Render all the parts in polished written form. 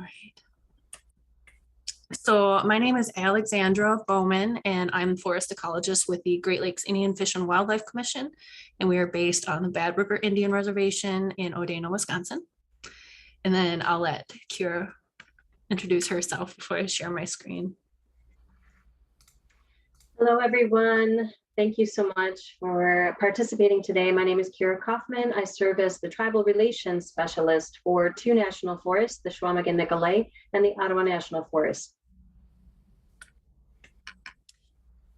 right. So my name is Alexandra Bowman, and I'm a forest ecologist with the Great Lakes Indian Fish and Wildlife Commission, and we are based on the Bad River Indian Reservation in Odena, Wisconsin. And then I'll let Kira introduce herself before I share my screen. Hello, everyone. Thank you so much for participating today. My name is Kira Kaufman. I serve as the Tribal Relations Specialist for two national forests, the Chequamegon-Nicolet and the Ottawa National Forest.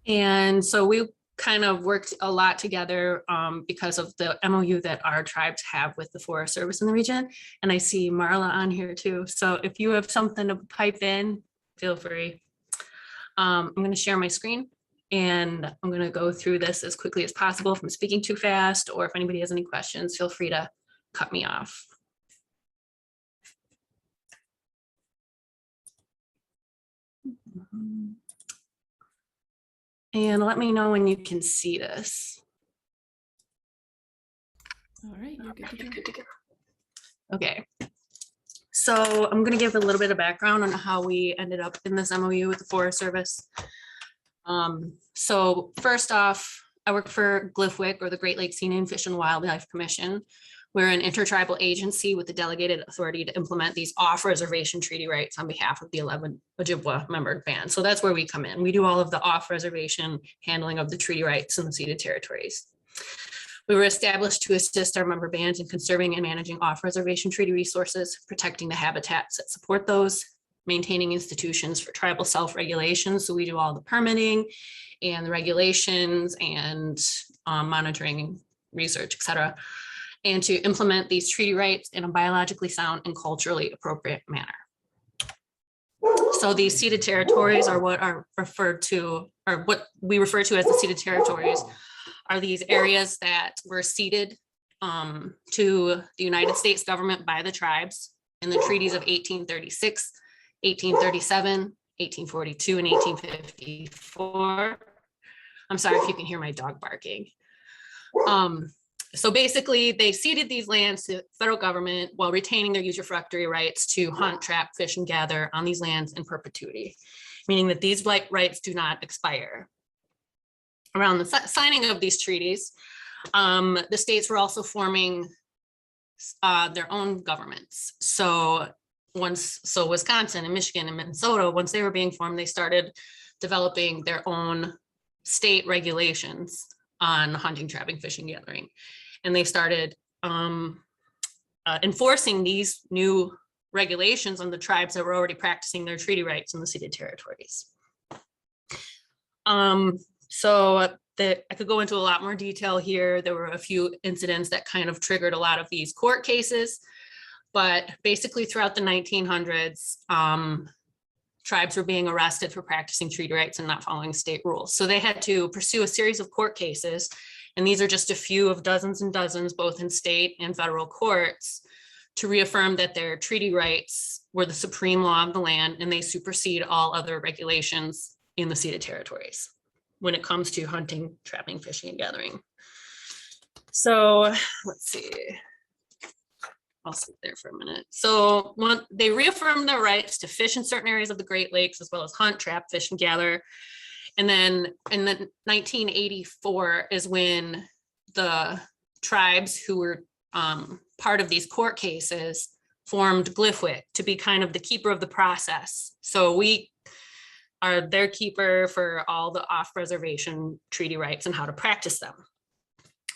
And so we kind of worked a lot together because of the MOU that our tribes have with the Forest Service in the region. And I see Marla on here too. So if you have something to pipe in, feel free. I'm going to share my screen and I'm going to go through this as quickly as possible. If I'm speaking too fast or if anybody has any questions, feel free to cut me off. And let me know when you can see this. All right, you're good to go. Okay. So I'm going to give a little bit of background on how we ended up in this MOU with the Forest Service. So first off, I work for GLFWC, or the Great Lakes Indian Fish and Wildlife Commission. We're an intertribal agency with the delegated authority to implement these off-reservation treaty rights on behalf of the 11 Ojibwa membered bands. So that's where we come in. We do all of the off-reservation handling of the treaty rights in the ceded territories. We were established to assist our member bands in conserving and managing off-reservation treaty resources, protecting the habitats that support those, maintaining institutions for tribal self-regulation. So we do all the permitting and the regulations and monitoring, research, et cetera, and to implement these treaty rights in a biologically sound and culturally appropriate manner. So these ceded territories are what are referred to, or what we refer to as the ceded territories, are these areas that were ceded to the United States government by the tribes in the treaties of 1836, 1837, 1842, and 1854. I'm sorry if you can hear my dog barking. So basically, they ceded these lands to the federal government while retaining their usufructuary rights to hunt, trap, fish, and gather on these lands in perpetuity, meaning that these rights do not expire. Around the signing of these treaties, the states were also forming their own governments. So Wisconsin and Michigan and Minnesota, once they were being formed, they started developing their own state regulations on hunting, trapping, fishing, gathering. And they started enforcing these new regulations on the tribes that were already practicing their treaty rights in the ceded territories. So I could go into a lot more detail here. There were a few incidents that kind of triggered a lot of these court cases, but basically throughout the 1900s, tribes were being arrested for practicing treaty rights and not following state rules. So they had to pursue a series of court cases. And these are just a few of dozens and dozens, both in state and federal courts, to reaffirm that their treaty rights were the supreme law of the land and they supersede all other regulations in the ceded territories when it comes to hunting, trapping, fishing, and gathering. So let's see. I'll sit there for a minute. So they reaffirmed their rights to fish in certain areas of the Great Lakes, as well as hunt, trap, fish, and gather. And then in 1984 is when the tribes who were part of these court cases formed GLFWC to be kind of the keeper of the process. So we are their keeper for all the off-reservation treaty rights and how to practice them.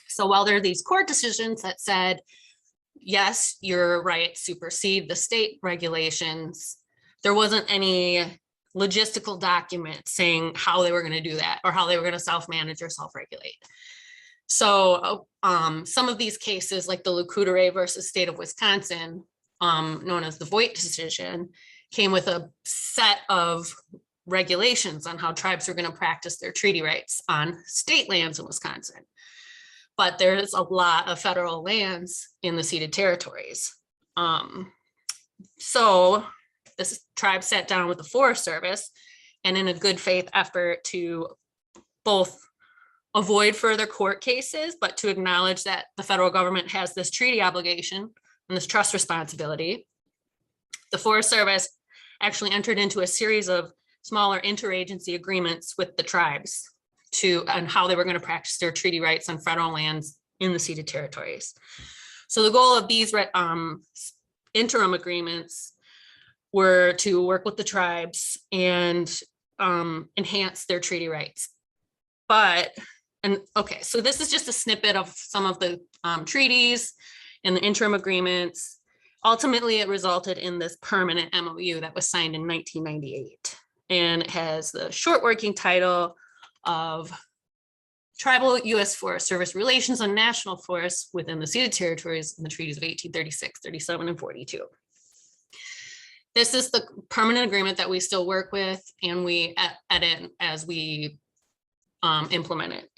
So while there are these court decisions that said, yes, your rights supersede the state regulations, there wasn't any logistical document saying how they were going to do that or how they were going to self-manage or self-regulate. So some of these cases, like the Lecoutere versus state of Wisconsin, known as the Voigt decision, came with a set of regulations on how tribes are going to practice their treaty rights on state lands in Wisconsin. But there's a lot of federal lands in the ceded territories. So this tribe sat down with the Forest Service and in a good faith effort to both avoid further court cases, but to acknowledge that the federal government has this treaty obligation and this trust responsibility, the Forest Service actually entered into a series of smaller interagency agreements with the tribes on how they were going to practice their treaty rights on federal lands in the ceded territories. So the goal of these interim agreements were to work with the tribes and enhance their treaty rights. Okay, so this is just a snippet of some of the treaties and the interim agreements. Ultimately, it resulted in this permanent MOU that was signed in 1998. And it has the short working title of Tribal U.S. Forest Service Relations on National Forests within the ceded territories in the treaties of 1836, 37, and 42. This is the permanent agreement that we still work with and we edit as we implement it.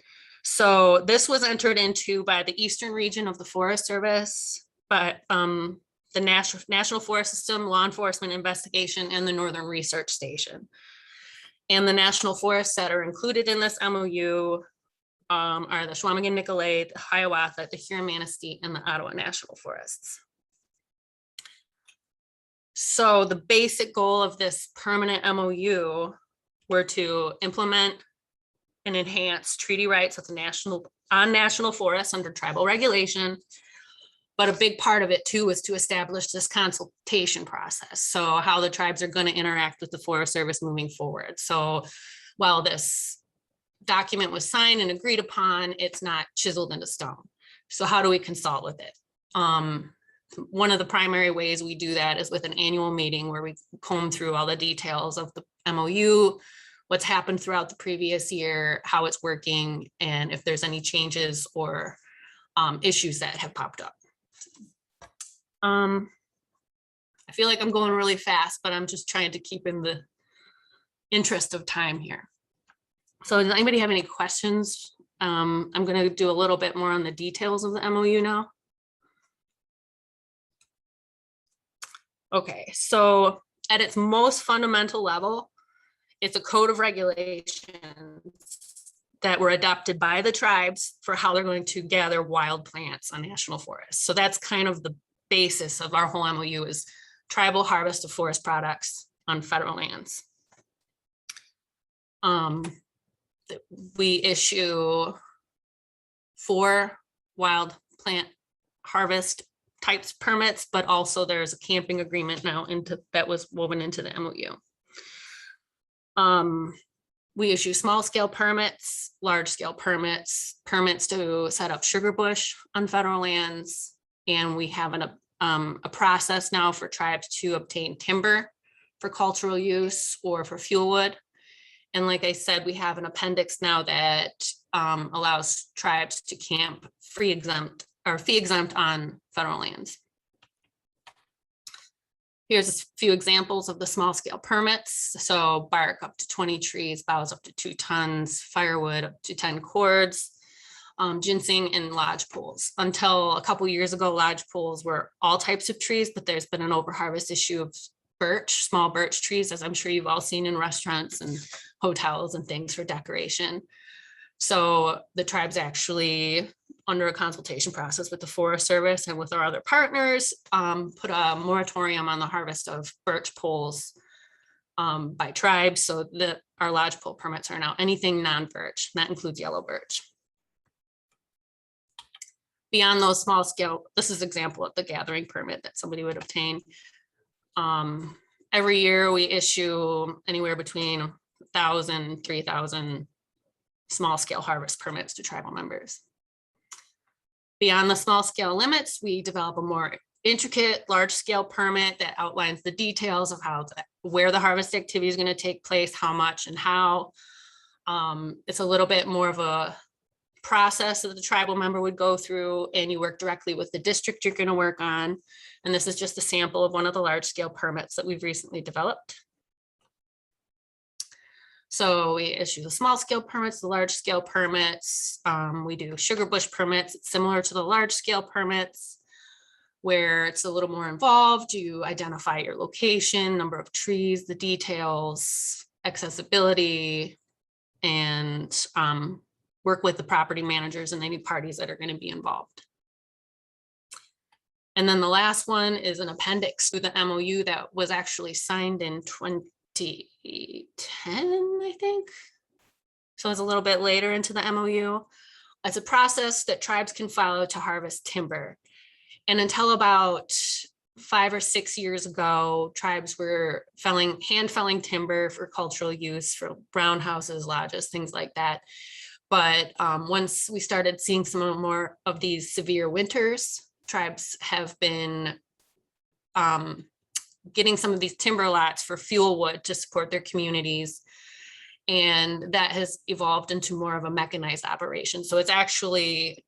So this was entered into by the Eastern region of the Forest Service, but the National Forest System, Law Enforcement Investigation, and the Northern Research Station. And the national forests that are included in this MOU are the Chequamegon-Nicolet, the Hiawatha, the Huron-Manistee, and the Ottawa National Forests. So the basic goal of this permanent MOU were to implement and enhance treaty rights with on national forests under tribal regulation. But a big part of it too was to establish this consultation process. So how the tribes are going to interact with the Forest Service moving forward. So while this document was signed and agreed upon, it's not chiseled into stone. So how do we consult with it? One of the primary ways we do that is with an annual meeting where we comb through all the details of the MOU, what's happened throughout the previous year, how it's working, and if there's any changes or issues that have popped up. I feel like I'm going really fast, but I'm just trying to keep in the interest of time here. So does anybody have any questions? I'm going to do a little bit more on the details of the MOU now. Okay, so at its most fundamental level, it's a code of regulations that were adopted by the tribes for how they're going to gather wild plants on national forests. So that's kind of the basis of our whole MOU is tribal harvest of forest products on federal lands. We issue 4 wild plant harvest types permits, but also there's a camping agreement now that was woven into the MOU. We issue small scale permits, large scale permits, permits to set up sugar bush on federal lands. And we have a process now for tribes to obtain timber for cultural use or for fuel wood. And like I said, we have an appendix now that allows tribes to camp fee exempt on federal lands. Here's a few examples of the small scale permits. So bark up to 20 trees, boughs up to 2 tons, firewood up to 10 cords, ginseng and lodge poles. Until a couple years ago, lodge poles were all types of trees, but there's been an overharvest issue of birch, small birch trees, as I'm sure you've all seen in restaurants and hotels and things for decoration. So the tribes actually, under a consultation process with the Forest Service and with our other partners, put a moratorium on the harvest of birch poles by tribes. So that our lodge pole permits are now anything non-birch, that includes yellow birch. Beyond those small scale, this is an example of the gathering permit that somebody would obtain. Every year we issue anywhere between 1,000, 3,000 small scale harvest permits to tribal members. Beyond the small scale limits, we develop a more intricate large scale permit that outlines the details of where the harvest activity is going to take place, how much and how. It's a little bit more of a process that the tribal member would go through, and you work directly with the district you're going to work on. And this is just a sample of one of the large scale permits that we've recently developed. So we issue the small scale permits, the large scale permits. We do sugar bush permits. It's similar to the large scale permits where it's a little more involved. You identify your location, number of trees, the details, accessibility, and work with the property managers and any parties that are going to be involved. And then the last one is an appendix to the MOU that was actually signed in 2010, I think. So it's a little bit later into the MOU. It's a process that tribes can follow to harvest timber. And until about 5 or 6 years ago, tribes were hand felling timber for cultural use for brown houses, lodges, things like that. But once we started seeing some more of these severe winters, tribes have been getting some of these timber lots for fuel wood to support their communities. And that has evolved into more of a mechanized operation. So it's actually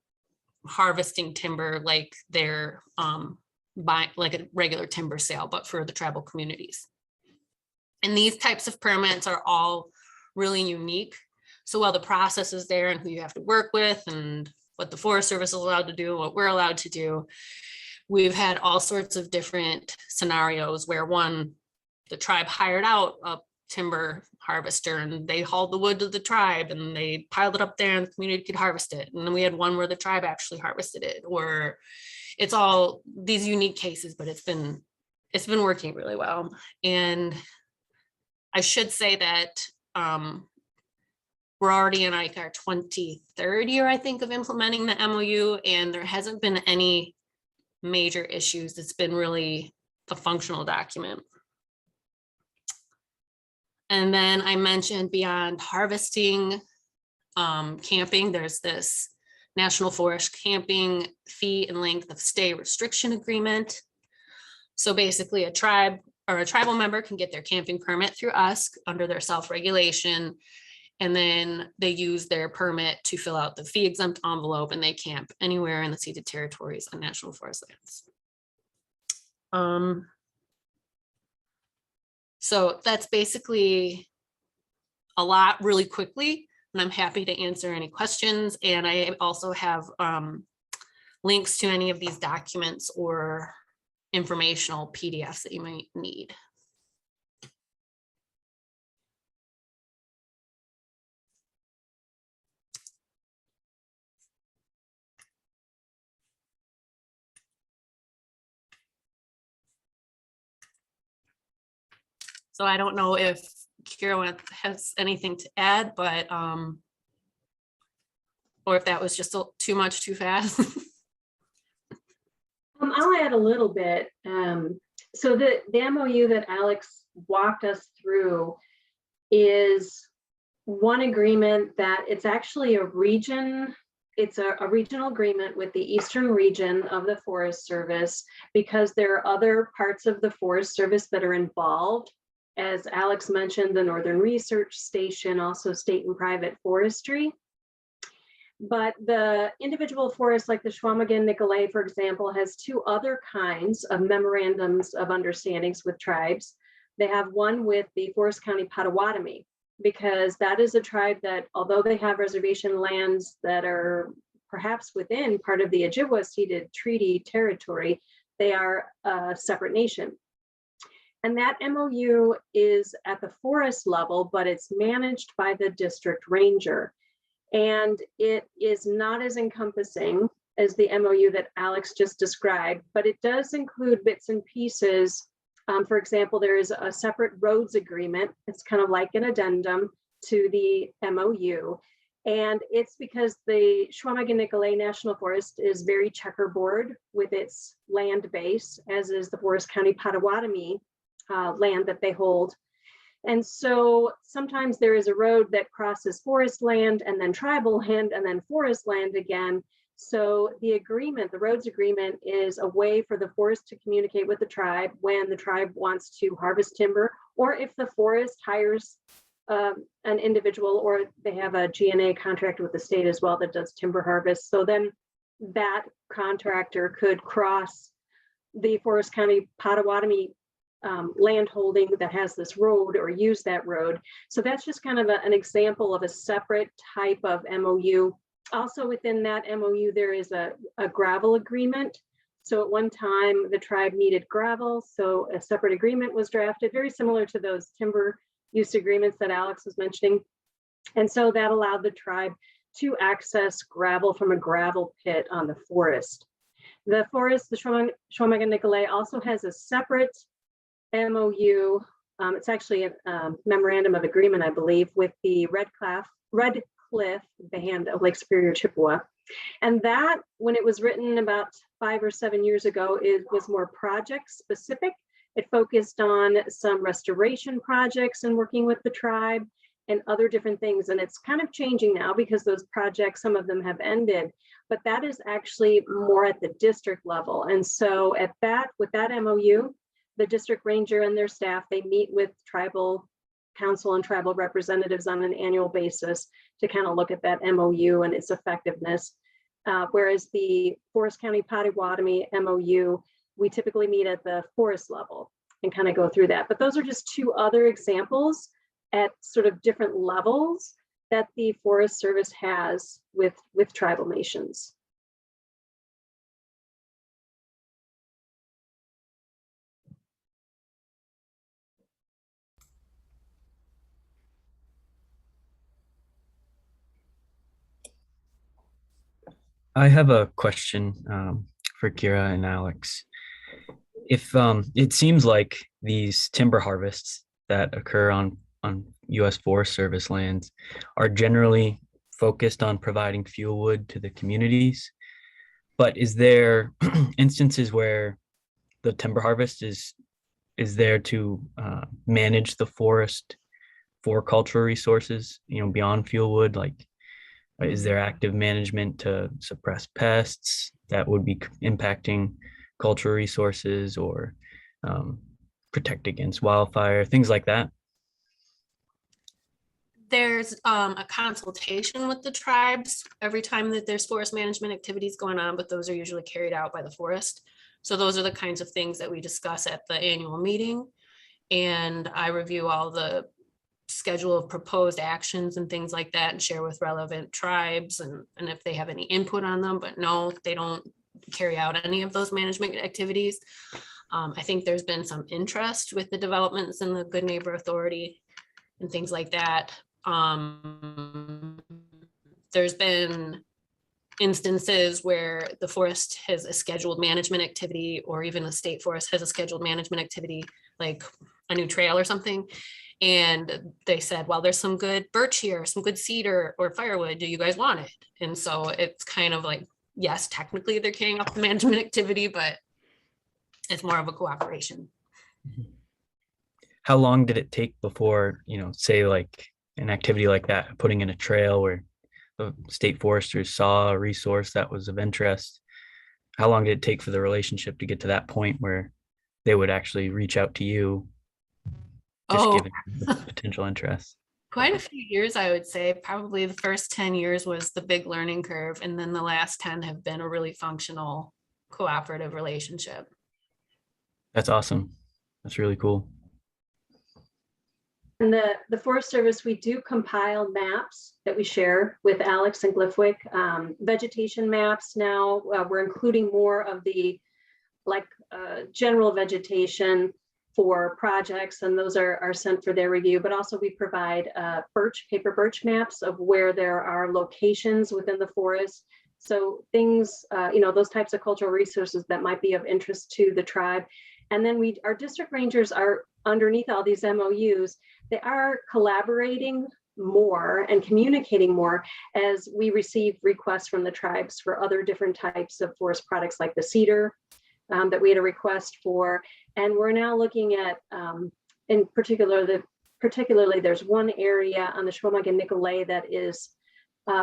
harvesting timber like they're like a regular timber sale, but for the tribal communities. And these types of permits are all really unique. So while the process is there and who you have to work with and what the Forest Service is allowed to do, what we're allowed to do, we've had all sorts of different scenarios where the tribe hired out a timber harvester and they hauled the wood to the tribe and they piled it up there and the community could harvest it. And then we had one where the tribe actually harvested it, or it's all these unique cases, but it's been working really well. And I should say that we're already in like our 23rd year, I think, of implementing the MOU, and there hasn't been any major issues. It's been really a functional document. And then I mentioned beyond harvesting, camping, there's this National Forest Camping Fee and Length of Stay Restriction Agreement. So basically a tribe or a tribal member can get their camping permit through us under their self-regulation, and then they use their permit to fill out the fee exempt envelope and they camp anywhere in the ceded territories on national forest lands. So that's basically a lot really quickly, and I'm happy to answer any questions. And I also have links to any of these documents or informational PDFs that you might need. So I don't know if Kira has anything to add, but or if that was just too much too fast. I'll add a little bit. So the MOU that Alex walked us through is one agreement that it's actually a region. It's a regional agreement with the eastern region of the Forest Service, because there are other parts of the Forest Service that are involved. As Alex mentioned, the Northern Research Station, also state and private forestry. But the individual forests like the Chequamegon-Nicolet, for example, has two other kinds of memorandums of understandings with tribes. They have one with the Forest County Potawatomi, because that is a tribe that, although they have reservation lands that are perhaps within part of the Ojibwa ceded treaty territory, they are a separate nation. And that MOU is at the forest level, but it's managed by the district ranger. And it is not as encompassing as the MOU that Alex just described, but it does include bits and pieces. For example, there is a separate roads agreement. It's kind of like an addendum to the MOU. And it's because the Chequamegon-Nicolet National Forest is very checkerboard with its land base, as is the Forest County Potawatomi land that they hold. And so sometimes there is a road that crosses forest land and then tribal land and then forest land again. So the agreement, the roads agreement, is a way for the forest to communicate with the tribe when the tribe wants to harvest timber, or if the forest hires an individual, or they have a GNA contract with the state as well that does timber harvest. So then that contractor could cross the Forest County Potawatomi land holding that has this road, or use that road. So that's just kind of an example of a separate type of MOU. Also within that MOU, there is a gravel agreement. So at one time, the tribe needed gravel, so a separate agreement was drafted, very similar to those timber use agreements that Alex was mentioning. And so that allowed the tribe to access gravel from a gravel pit on the forest. The forest, the Chequamegon-Nicolet, also has a separate MOU. It's actually a memorandum of agreement, I believe, with the Red Cliff Band of Lake Superior, Chippewa. And that, when it was written about 5 or 7 years ago, it was more project specific. It focused on some restoration projects and working with the tribe and other different things. And it's kind of changing now because those projects, some of them have ended, but that is actually more at the district level. And so with that MOU, the district ranger and their staff, they meet with tribal council and tribal representatives on an annual basis to kind of look at that MOU and its effectiveness. Whereas the Forest County Potawatomi MOU, we typically meet at the forest level and kind of go through that. But those are just 2 other examples at sort of different levels that the Forest Service has with tribal nations. I have a question for Kira and Alex. If it seems like these timber harvests that occur on U.S. Forest Service lands are generally focused on providing fuel wood to the communities, but is there instances where the timber harvest is there to manage the forest for cultural resources, beyond fuel wood? Like, is there active management to suppress pests that would be impacting cultural resources, or protect against wildfire, things like that? There's a consultation with the tribes every time that there's forest management activities going on, but those are usually carried out by the forest. So those are the kinds of things that we discuss at the annual meeting. And I review all the schedule of proposed actions and things like that and share with relevant tribes and if they have any input on them. But no, they don't carry out any of those management activities. I think there's been some interest with the developments in the Good Neighbor Authority and things like that. There's been instances where the forest has a scheduled management activity, or even a state forest has a scheduled management activity, like a new trail or something. And they said, well, there's some good birch here, some good cedar or firewood. Do you guys want it? And so it's kind of like, yes, technically they're carrying out the management activity, but it's more of a cooperation. How long did it take before, say like an activity like that, putting in a trail where the state foresters saw a resource that was of interest? How long did it take for the relationship to get to that point where they would actually reach out to you, just given the potential interest? Quite a few years, I would say. Probably the first 10 years was the big learning curve, and then the last 10 have been a really functional cooperative relationship. That's awesome. That's really cool. And the Forest Service, we do compile maps that we share with Alex and Glyphwick. Vegetation maps now, we're including more of the general vegetation for projects, and those are sent for their review. But also we provide paper birch maps of where there are locations within the forest. So things, those types of cultural resources that might be of interest to the tribe. And then our district rangers are underneath all these MOUs. They are collaborating more and communicating more as we receive requests from the tribes for other different types of forest products, like the cedar that we had a request for. And we're now looking at, in particularly there's one area on the Chequamegon-Nicolet that is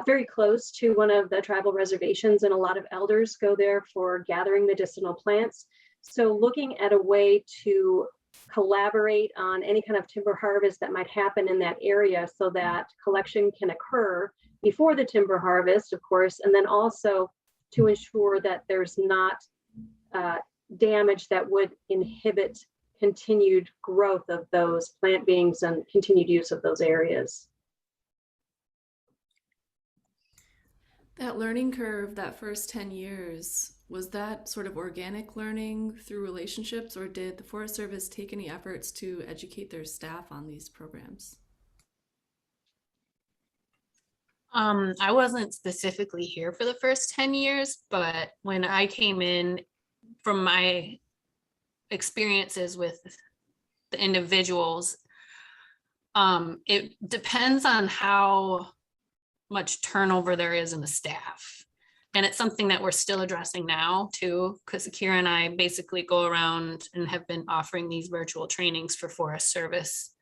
very close to one of the tribal reservations, and a lot of elders go there for gathering medicinal plants. So looking at a way to collaborate on any kind of timber harvest that might happen in that area, so that collection can occur before the timber harvest, of course, and then also to ensure that there's not damage that would inhibit continued growth of those plant beings and continued use of those areas. That learning curve, that first 10 years, was that sort of organic learning through relationships, or did the Forest Service take any efforts to educate their staff on these programs? I wasn't specifically here for the first 10 years, but when I came in, from my experiences with the individuals, it depends on how much turnover there is in the staff. And it's something that we're still addressing now too, because Kira and I basically go around and have been offering these virtual trainings for Forest Service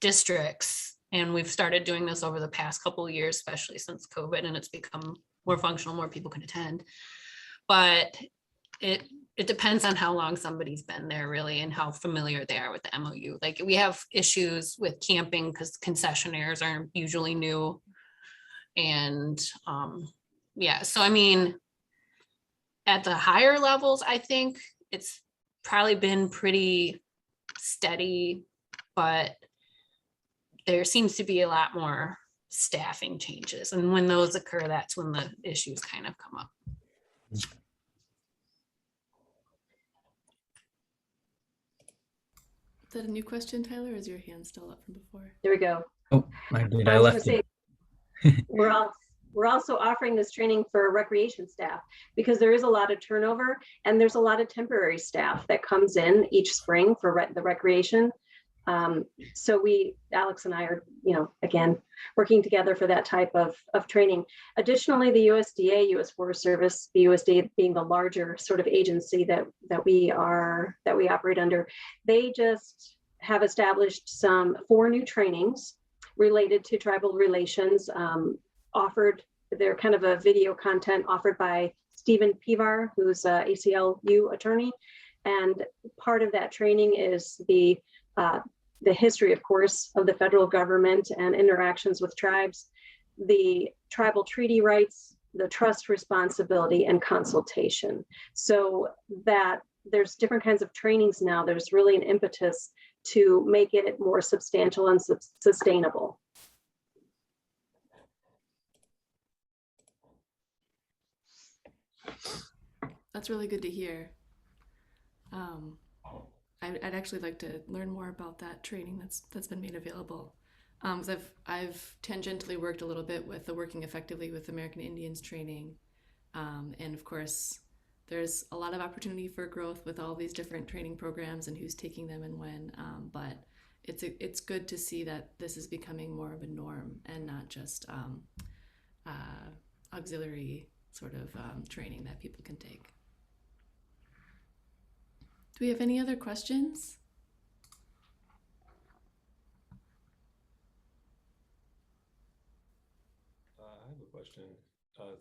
districts. And we've started doing this over the past couple of years, especially since COVID, and it's become more functional, more people can attend. But it depends on how long somebody's been there really and how familiar they are with the MOU. Like we have issues with camping because concessionaires are usually new. And yeah, so I mean, at the higher levels, I think it's probably been pretty steady, but there seems to be a lot more staffing changes. And when those occur, that's when the issues kind of come up. Is that a new question, Tyler, or is your hand still up from before? There we go. Oh, I did. I I was left gonna it. say, we're also offering this training for recreation staff because there is a lot of turnover and there's a lot of temporary staff that comes in each spring for the recreation. So Alex and I are, again, working together for that type of training. Additionally, the USDA, U.S. Forest Service, the USDA being the larger sort of agency that we operate under, they just have established 4 new trainings related to tribal relations, offered. They're kind of a video content offered by Stephen Pivar, who's a ACLU attorney. And part of that training is the history, of course, of the federal government and interactions with tribes, the tribal treaty rights, the trust responsibility, and consultation. So that there's different kinds of trainings now. There's really an impetus to make it more substantial and sustainable. That's really good to hear. I'd actually like to learn more about that training that's been made available. Because I've tangentially worked a little bit with the Working Effectively with American Indians training, and of course, there's a lot of opportunity for growth with all these different training programs and who's taking them and when. But it's good to see that this is becoming more of a norm and not just auxiliary sort of training that people can take. Do we have any other questions? I have a question.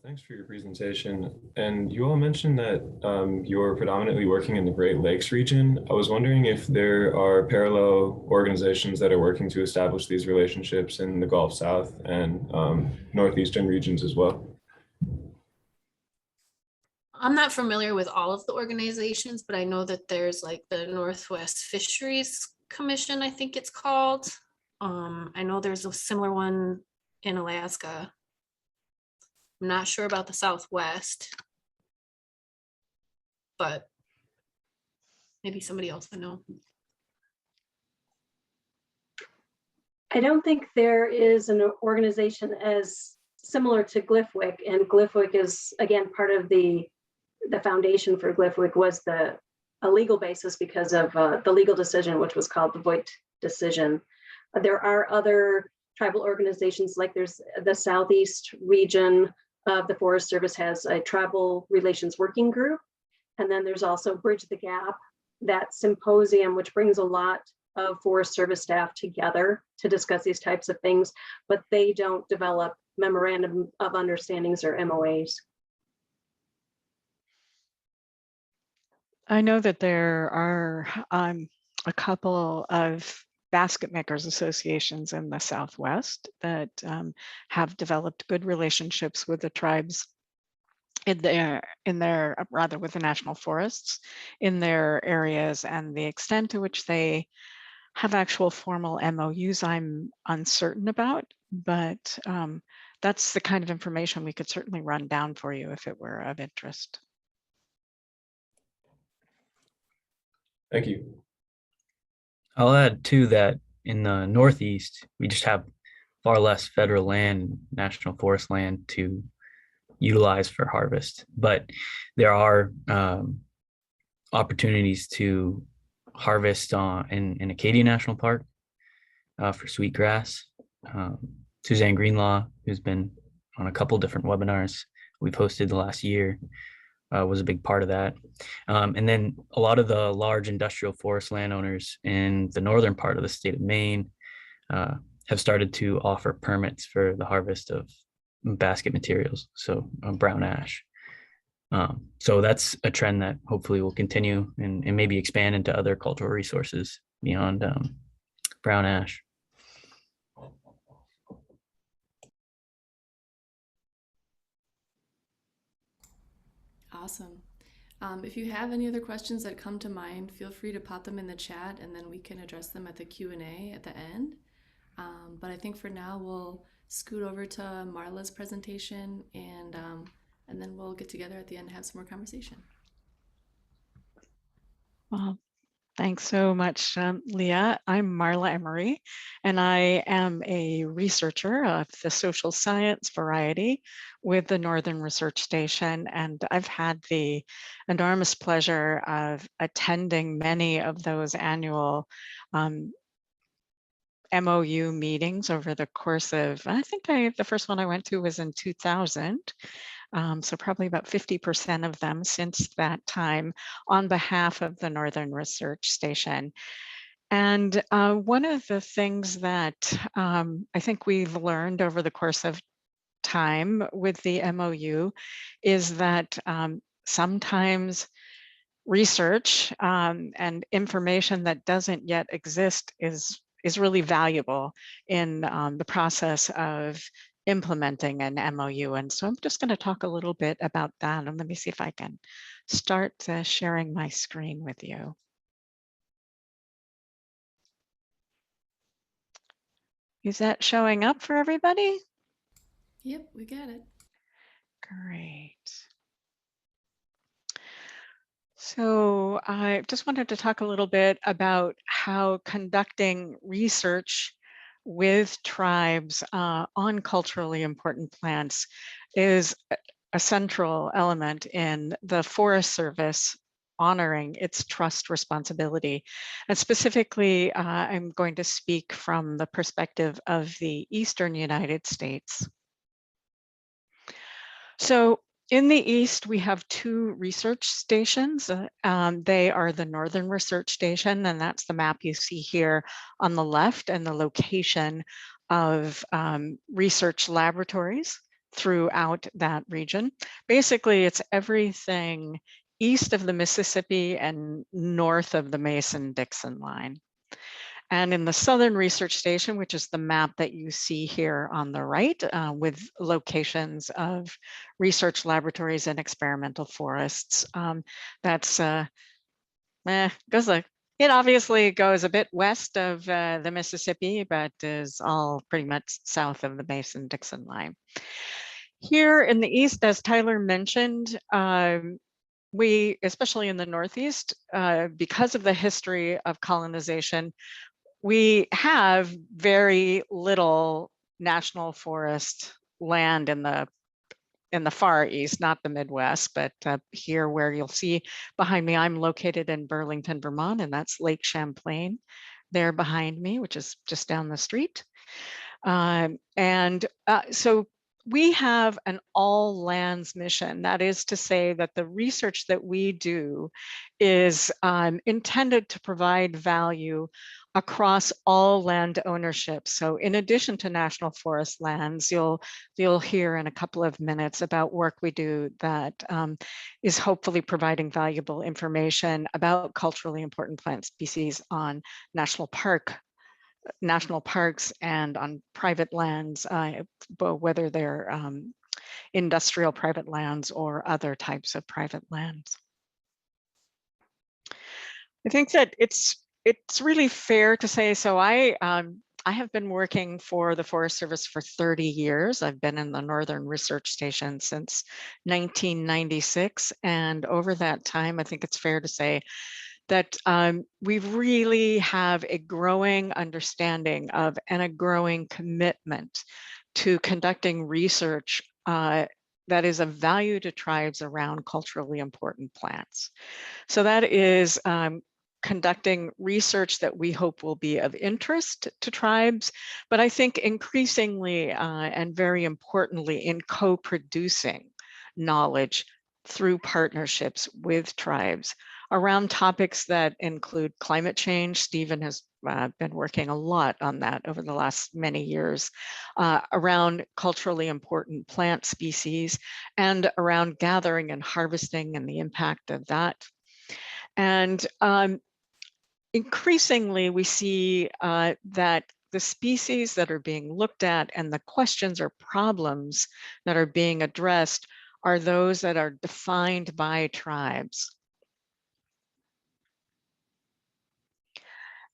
Thanks for your presentation. And you all mentioned that you're predominantly working in the Great Lakes region. I was wondering if there are parallel organizations that are working to establish these relationships in the Gulf South and northeastern regions as well. I'm not familiar with all of the organizations, but I know that there's like the Northwest Fisheries Commission, I think it's called. I know there's a similar one in Alaska. I'm not sure about the Southwest, but maybe somebody else would know. I don't think there is an organization as similar to GLFWIC, and GLFWIC is, again, part of the foundation for GLFWIC was a legal basis because of the legal decision, which was called the Voigt decision. There are other tribal organizations, like there's the Southeast region of the Forest Service has a tribal relations working group. And then there's also Bridge the Gap, that symposium, which brings a lot of Forest Service staff together to discuss these types of things, but they don't develop memorandum of understandings or MOAs. I know that there are a couple of basket makers associations in the Southwest that have developed good relationships with the tribes in their rather with the national forests in their areas, and the extent to which they have actual formal MOUs I'm uncertain about, but that's the kind of information we could certainly run down for you if it were of interest. Thank you. I'll add too that in the Northeast, we just have far less federal land, national forest land to utilize for harvest. But there are opportunities to harvest in Acadia National Park for sweetgrass. Suzanne Greenlaw, who's been on a couple different webinars we've hosted the last year, was a big part of that. And then a lot of the large industrial forest landowners in the northern part of the state of Maine have started to offer permits for the harvest of basket materials, so brown ash. So that's a trend that hopefully will continue and maybe expand into other cultural resources beyond brown ash. Awesome. If you have any other questions that come to mind, feel free to pop them in the chat and then we can address them at the Q&A at the end. But I think for now we'll scoot over to Marla's presentation and then we'll get together at the end and have some more conversation. Well, thanks so much, Leah. I'm Marla Emery, and I am a researcher of the social science variety with the Northern Research Station. And I've had the enormous pleasure of attending many of those annual MOU meetings over the course of, I think the first one I went to was in 2000. So probably about 50% of them since that time on behalf of the Northern Research Station. And one of the things that I think we've learned over the course of time with the MOU is that sometimes research and information that doesn't yet exist is really valuable in the process of implementing an MOU. And so I'm just going to talk a little bit about that. And let me see if I can start sharing my screen with you. Is that showing up for everybody? Yep, we got it. Great. So I just wanted to talk a little bit about how conducting research with tribes on culturally important plants is a central element in the Forest Service honoring its trust responsibility. And specifically, I'm going to speak from the perspective of the Eastern United States. So in the East, we have two research stations. They are the Northern Research Station, and that's the map you see here on the left, and the location of research laboratories throughout that region. Basically, it's everything east of the Mississippi and north of the Mason-Dixon line. And in the Southern Research Station, which is the map that you see here on the right, with locations of research laboratories and experimental forests, it obviously goes a bit west of the Mississippi, but is all pretty much south of the Mason-Dixon line. Here in the East, as Tyler mentioned, we, especially in the Northeast, because of the history of colonization, we have very little national forest land in the far east, not the Midwest, but here where you'll see behind me, I'm located in Burlington, Vermont, and that's Lake Champlain there behind me, which is just down the street. So we have an all lands mission. That is to say that the research that we do is intended to provide value across all land ownership. So in addition to national forest lands, you'll hear in a couple of minutes about work we do that is hopefully providing valuable information about culturally important plant species on national parks and on private lands, whether they're industrial private lands or other types of private lands. I think that it's really fair to say, so I have been working for the Forest Service for 30 years. I've been in the Northern Research Station since 1996. And over that time, I think it's fair to say that we really have a growing understanding of and a growing commitment to conducting research that is of value to tribes around culturally important plants. So that is conducting research that we hope will be of interest to tribes, but I think increasingly and very importantly in co-producing knowledge through partnerships with tribes around topics that include climate change. Stephen has been working a lot on that over the last many years, around culturally important plant species, and around gathering and harvesting and the impact of that. And increasingly, we see that the species that are being looked at and the questions or problems that are being addressed are those that are defined by tribes.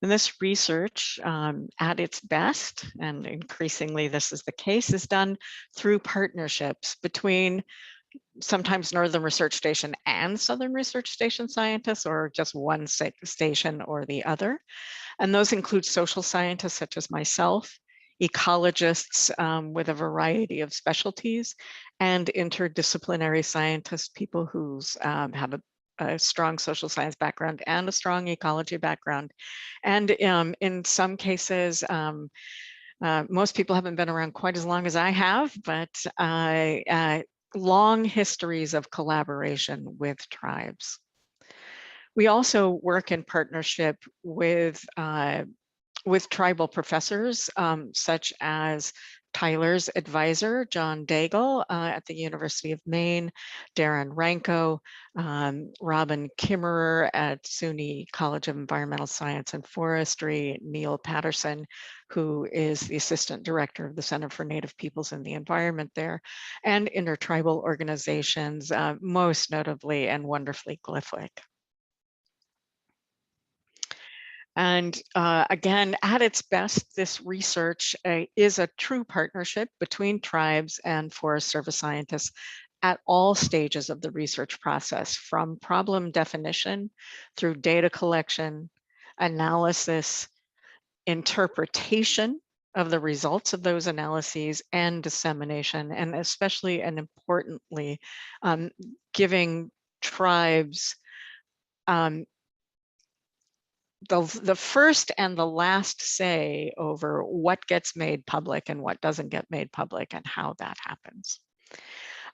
And this research at its best, and increasingly this is the case, is done through partnerships between sometimes Northern Research Station and Southern Research Station scientists, or just one station or the other. And those include social scientists such as myself, ecologists with a variety of specialties, and interdisciplinary scientists, people who have a strong social science background and a strong ecology background. And in some cases, most people haven't been around quite as long as I have, but long histories of collaboration with tribes. We also work in partnership with tribal professors, such as Tyler's advisor, John Daigle at the University of Maine, Darren Ranko, Robin Kimmerer at SUNY College of Environmental Science and Forestry, Neil Patterson, who is the Assistant Director of the Center for Native Peoples and the Environment there, and intertribal organizations, most notably and wonderfully Glyphwick. And again, at its best, this research is a true partnership between tribes and Forest Service scientists at all stages of the research process, from problem definition through data collection, analysis, interpretation of the results of those analyses, and dissemination, and especially and importantly, giving tribes the first and the last say over what gets made public and what doesn't get made public and how that happens.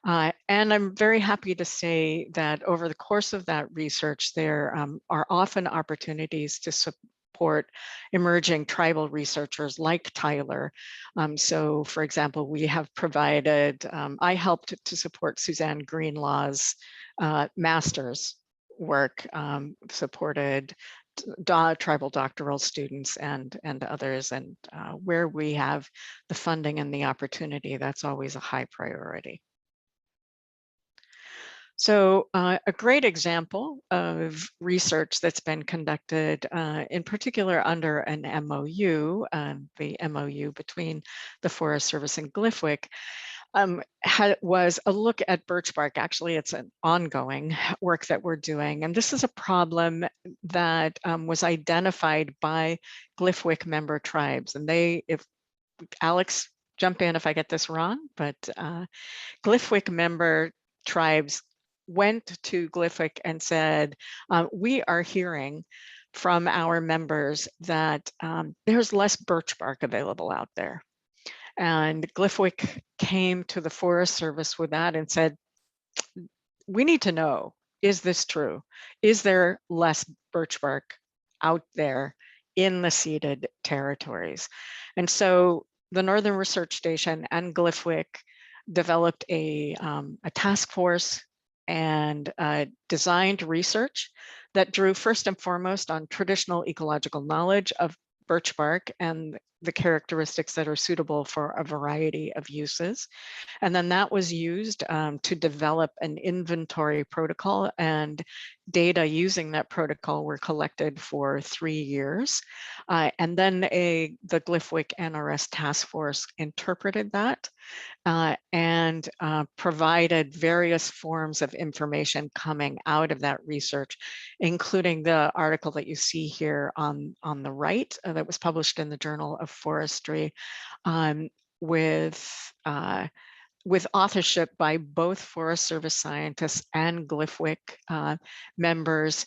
And I'm very happy to say that over the course of that research, there are often opportunities to support emerging tribal researchers like Tyler. So for example, we have provided, I helped to support Suzanne Greenlaw's master's work, supported tribal doctoral students and others, and where we have the funding and the opportunity, that's always a high priority. So a great example of research that's been conducted in particular under an MOU, the MOU between the Forest Service and Glyphwick, was a look at birch bark. Actually, it's an ongoing work that we're doing. And this is a problem that was identified by Glyphwick member tribes. And they, if Alex, jump in if I get this wrong, but Glyphwick member tribes went to Glyphwick and said, we are hearing from our members that there's less birch bark available out there. And Glyphwick came to the Forest Service with that and said, we need to know, is this true? Is there less birch bark out there in the ceded territories? And so the Northern Research Station and Glyphwick developed a task force and designed research that drew first and foremost on traditional ecological knowledge of birch bark and the characteristics that are suitable for a variety of uses. And then that was used to develop an inventory protocol, and data using that protocol were collected for 3 years. And then the GlyphWick NRS task force interpreted that and provided various forms of information coming out of that research, including the article that you see here on the right that was published in the Journal of Forestry with authorship by both Forest Service scientists and GlyphWick members,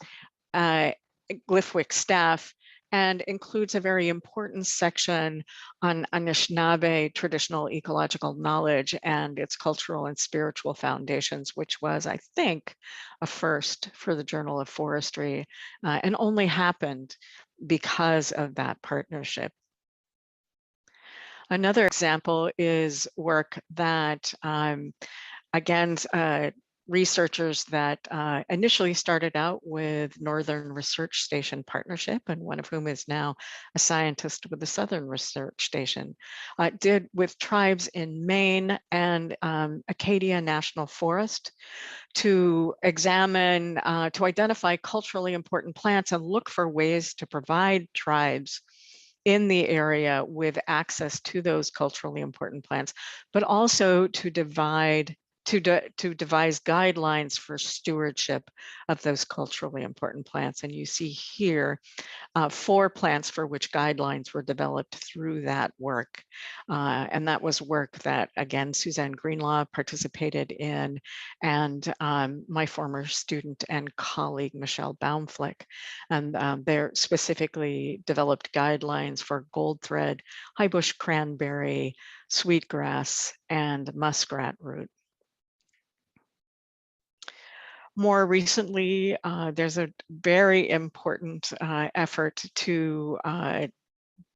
GlyphWick staff, and includes a very important section on Anishinaabe traditional ecological knowledge and its cultural and spiritual foundations, which was, I think, a first for the Journal of Forestry, and only happened because of that partnership. Another example is work that, again, researchers that initially started out with Northern Research Station Partnership, and one of whom is now a scientist with the Southern Research Station, did with tribes in Maine and Acadia National Forest to examine, to identify culturally important plants and look for ways to provide tribes in the area with access to those culturally important plants, but also to devise guidelines for stewardship of those culturally important plants. And you see here 4 plants for which guidelines were developed through that work. And that was work that, again, Suzanne Greenlaw participated in, and my former student and colleague, Michelle Baumflick. And they specifically developed guidelines for goldthread, highbush cranberry, sweetgrass, and muskrat root. More recently, there's a very important effort to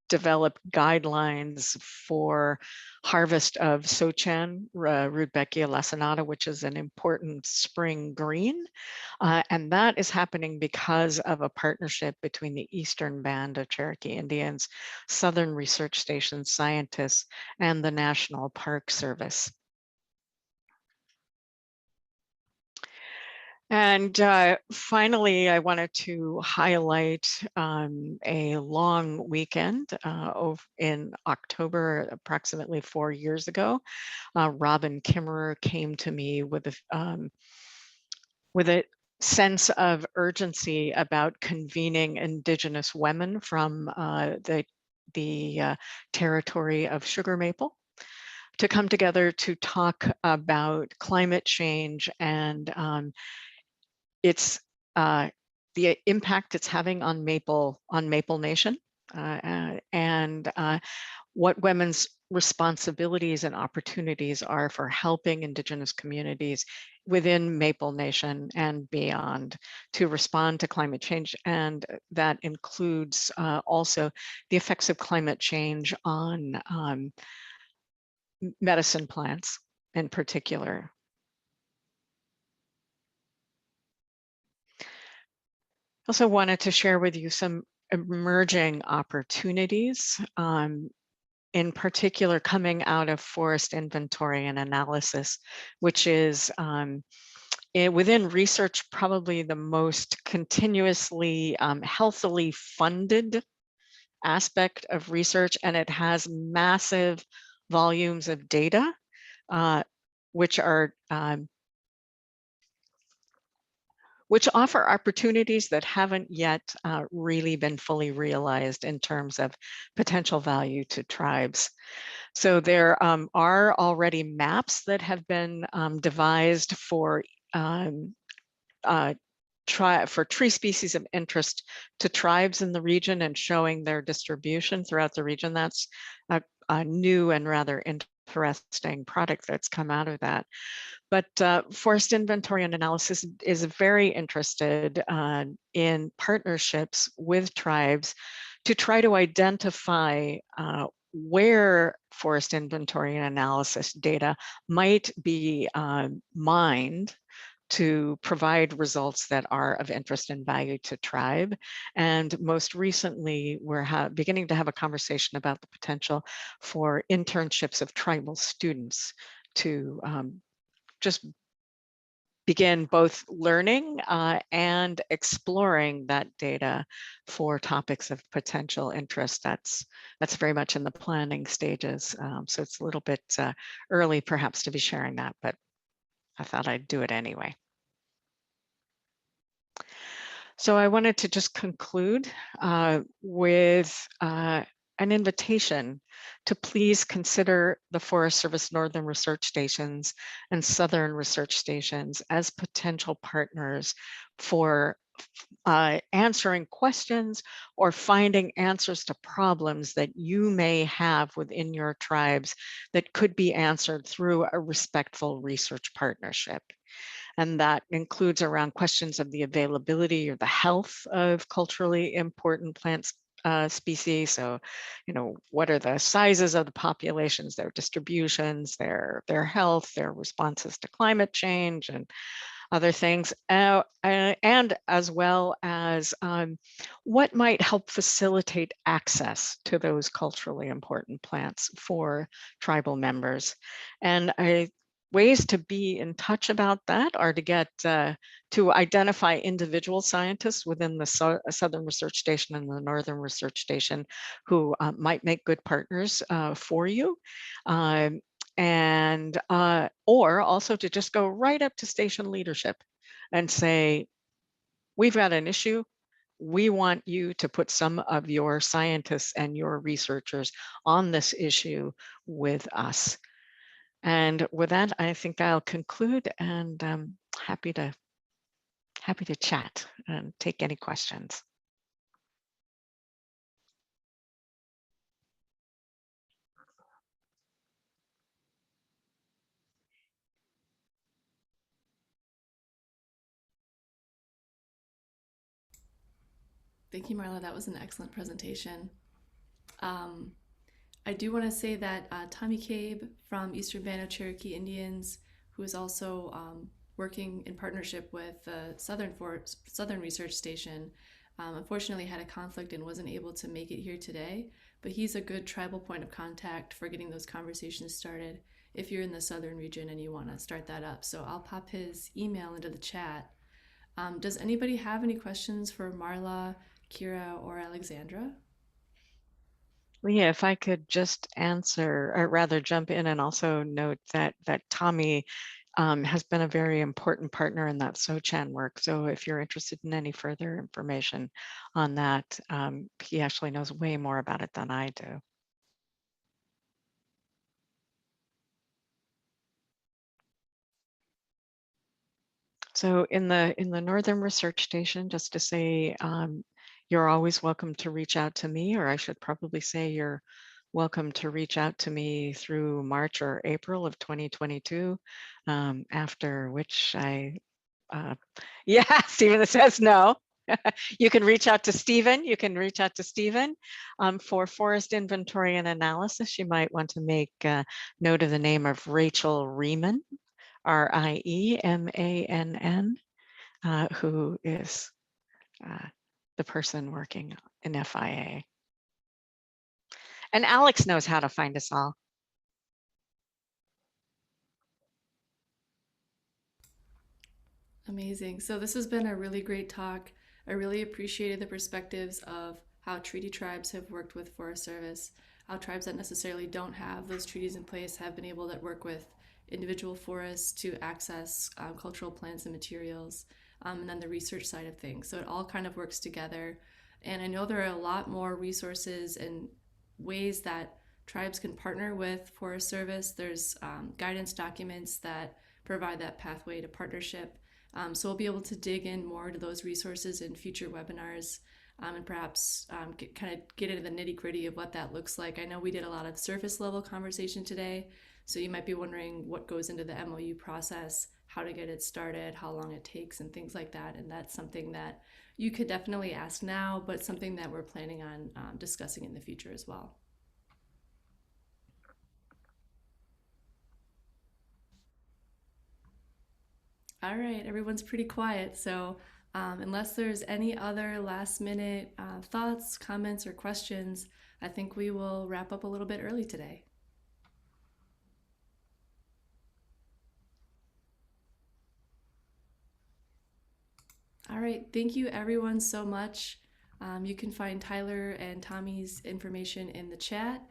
develop guidelines for harvest of Sochan, Rudbeckia lacinata, which is an important spring green. And that is happening because of a partnership between the Eastern Band of Cherokee Indians, Southern Research Station scientists, and the National Park Service. And finally, I wanted to highlight a long weekend in October, approximately 4 years ago. Robin Kimmerer came to me with a sense of urgency about convening Indigenous women from the territory of sugar maple to come together to talk about climate change and it's the impact it's having on Maple Nation, and what women's responsibilities and opportunities are for helping Indigenous communities within Maple Nation and beyond to respond to climate change. And that includes also the effects of climate change on medicine plants in particular. Also wanted to share with you some emerging opportunities, in particular coming out of forest inventory and analysis, which is within research probably the most continuously healthily funded aspect of research, and it has massive volumes of data, which offer opportunities that haven't yet really been fully realized in terms of potential value to tribes. So there are already maps that have been devised for tree species of interest to tribes in the region and showing their distribution throughout the region. That's a new and rather interesting product that's come out of that. But forest inventory and analysis is very interested in partnerships with tribes to try to identify where forest inventory and analysis data might be mined to provide results that are of interest and value to tribe. And most recently, we're beginning to have a conversation about the potential for internships of tribal students to just begin both learning and exploring that data for topics of potential interest. That's very much in the planning stages. So it's a little bit early perhaps to be sharing that, but I thought I'd do it anyway. So I wanted to just conclude with an invitation to please consider the Forest Service Northern Research Stations and Southern Research Stations as potential partners for answering questions or finding answers to problems that you may have within your tribes that could be answered through a respectful research partnership. And that includes around questions of the availability or the health of culturally important plant species. So, what are the sizes of the populations, their distributions, their health, their responses to climate change, and other things, and as well as what might help facilitate access to those culturally important plants for tribal members. And ways to be in touch about that are to get to identify individual scientists within the Southern Research Station and the Northern Research Station who might make good partners for you. And or also to just go right up to station leadership and say, we've got an issue. We want you to put some of your scientists and your researchers on this issue with us. And with that, I think I'll conclude, and I'm happy to chat and take any questions. Thank you, Marla. That was an excellent presentation. I do want to say that Tommy Cabe from Eastern Band of Cherokee Indians, who is also working in partnership with the Southern Research Station, unfortunately had a conflict and wasn't able to make it here today, but he's a good tribal point of contact for getting those conversations started if you're in the Southern region and you want to start that up. So I'll pop his email into the chat. Does anybody have any questions for Marla, Kira, or Alexandra? Leah, if I could just answer, or rather jump in and also note that Tommy has been a very important partner in that SOCHAN work. So if you're interested in any further information on that, he actually knows way more about it than I do. So in the Northern Research Station, just to say, you're always welcome to reach out to me, or I should probably say you're welcome to reach out to me through March or April of 2022, after which yeah, Stephen says no. You can reach out to Stephen. You can reach out to Stephen for forest inventory and analysis. You might want to make note of the name of Rachel Riemann, Riemann, who is the person working in FIA. And Alex knows how to find us all. Amazing. So this has been a really great talk. I really appreciated the perspectives of how treaty tribes have worked with Forest Service, how tribes that necessarily don't have those treaties in place have been able to work with individual forests to access cultural plants and materials, and then the research side of things. So it all kind of works together. And I know there are a lot more resources and ways that tribes can partner with Forest Service. There's guidance documents that provide that pathway to partnership. So we'll be able to dig in more to those resources in future webinars, and perhaps kind of get into the nitty gritty of what that looks like. I know we did a lot of surface level conversation today, so you might be wondering what goes into the MOU process, how to get it started, how long it takes, and things like that. And that's something that you could definitely ask now, but something that we're planning on discussing in the future as well. All right, everyone's pretty quiet. So unless there's any other last minute thoughts, comments, or questions, I think we will wrap up a little bit early today. All right, thank you everyone so much. You can find Tyler and Tommy's information in the chat.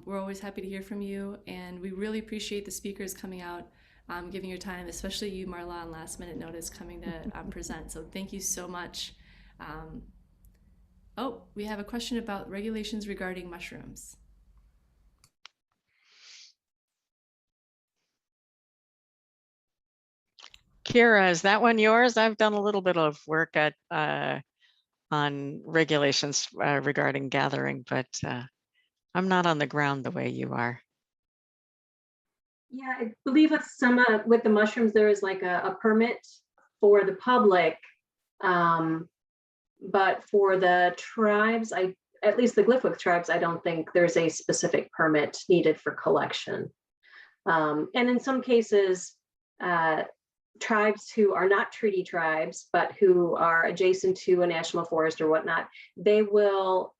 We're always happy to hear from you, and we really appreciate the speakers coming out, giving your time, especially you, Marla, on last minute notice coming to present. So thank you so much. Oh, we have a question about regulations regarding mushrooms. Kira, is that one yours? I've done a little bit of work at on regulations regarding gathering, but I'm not on the ground the way you are. Yeah, I believe with the mushrooms, there is like a permit for the public. But for the tribes, at least the Glyphwick tribes, I don't think there's a specific permit needed for collection. And in some cases, tribes who are not treaty tribes, but who are adjacent to a national forest or whatnot, they will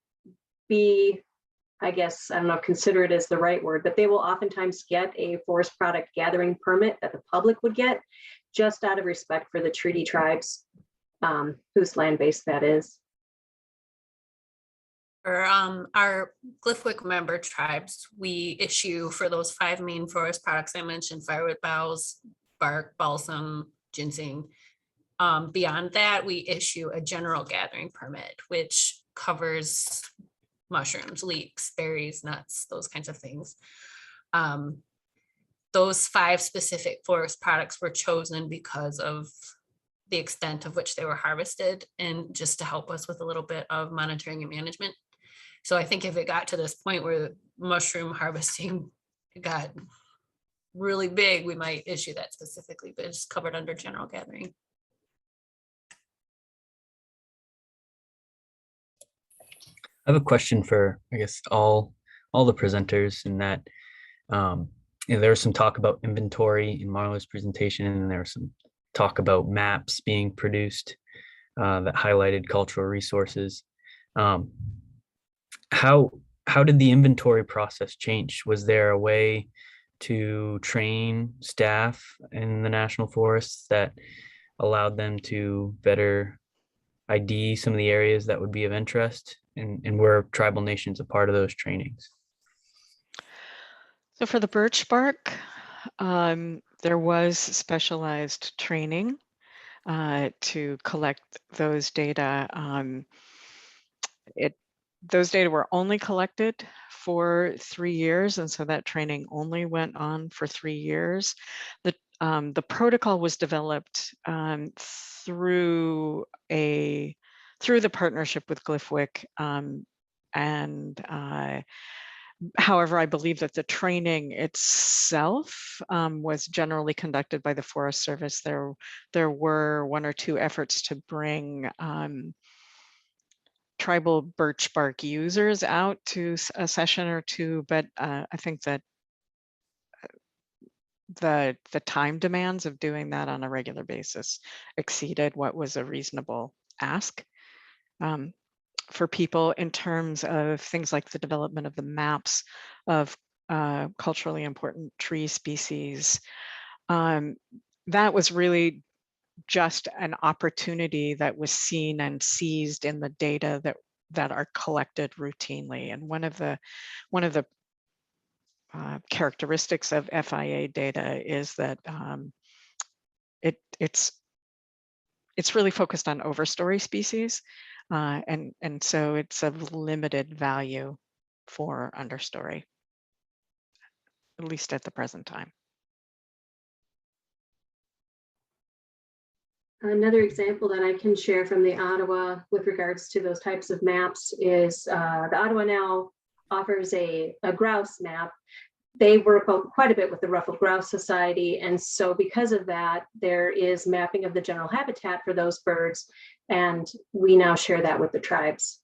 be, I guess, I don't know if consider it as the right word, but they will oftentimes get a forest product gathering permit that the public would get, just out of respect for the treaty tribes whose land base that is. For our Glyphwick member tribes, we issue for those 5 main forest products I mentioned: firewood boughs, bark, balsam, ginseng. Beyond that, we issue a general gathering permit, which covers mushrooms, leeks, berries, nuts, those kinds of things. Those 5 specific forest products were chosen because of the extent of which they were harvested, and just to help us with a little bit of monitoring and management. So I think if it got to this point where mushroom harvesting got really big, we might issue that specifically, but it's covered under general gathering. I have a question for, I guess, all the presenters, in that there was some talk about inventory in Marla's presentation, and then there was some talk about maps being produced that highlighted cultural resources. How did the inventory process change? Was there a way to train staff in the national forests that allowed them to better ID some of the areas that would be of interest? And were tribal nations a part of those trainings? So for the birch bark, there was specialized training to collect those data. Those data were only collected for 3 years, and so that training only went on for 3 years. The protocol was developed through the partnership with Glyphwick, however, I believe that the training itself was generally conducted by the Forest Service. There were 1 or 2 efforts to bring tribal birch bark users out to a session or 2, but I think that the time demands of doing that on a regular basis exceeded what was a reasonable ask for people, in terms of things like the development of the maps of culturally important tree species. That was really just an opportunity that was seen and seized in the data that are collected routinely. And one of the characteristics of FIA data is that it's really focused on overstory species, and so it's of limited value for understory, at least at the present time. Another example that I can share from the Ottawa with regards to those types of maps is the Ottawa now offers a grouse map. They work quite a bit with the Ruffled Grouse Society, and so because of that, there is mapping of the general habitat for those birds, and we now share that with the tribes.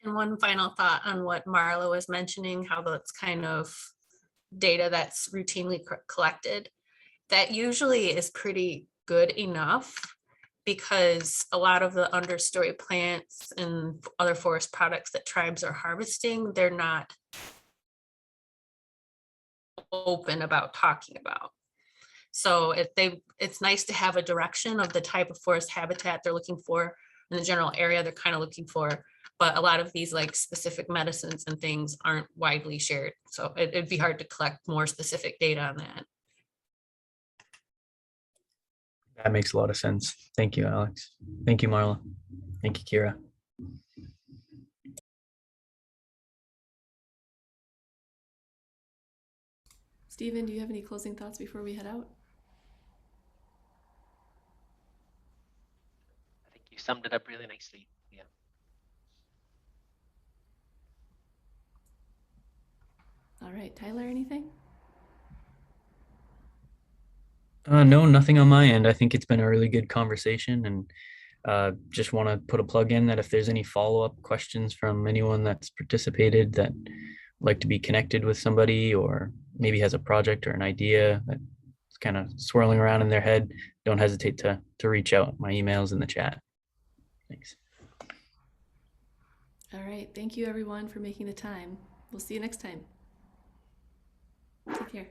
And one final thought on what Marla was mentioning, how that's kind of data that's routinely collected, that usually is pretty good enough, because a lot of the understory plants and other forest products that tribes are harvesting, they're not open about talking about. So it's nice to have a direction of the type of forest habitat they're looking for in the general area they're kind of looking for. But a lot of these like specific medicines and things aren't widely shared. So it'd be hard to collect more specific data on that. That makes a lot of sense. Thank you, Alex. Thank you, Marla. Thank you, Kira. Stephen, do you have any closing thoughts before we head out? I think you summed it up really nicely. Yeah. All right, Tyler, anything? No, nothing on my end. I think it's been a really good conversation, and just want to put a plug in that if there's any follow-up questions from anyone that's participated that would like to be connected with somebody, or maybe has a project or an idea that's kind of swirling around in their head, don't hesitate to reach out. My email's in the chat. Thanks. All right, thank you everyone for making the time. We'll see you next time. Take care.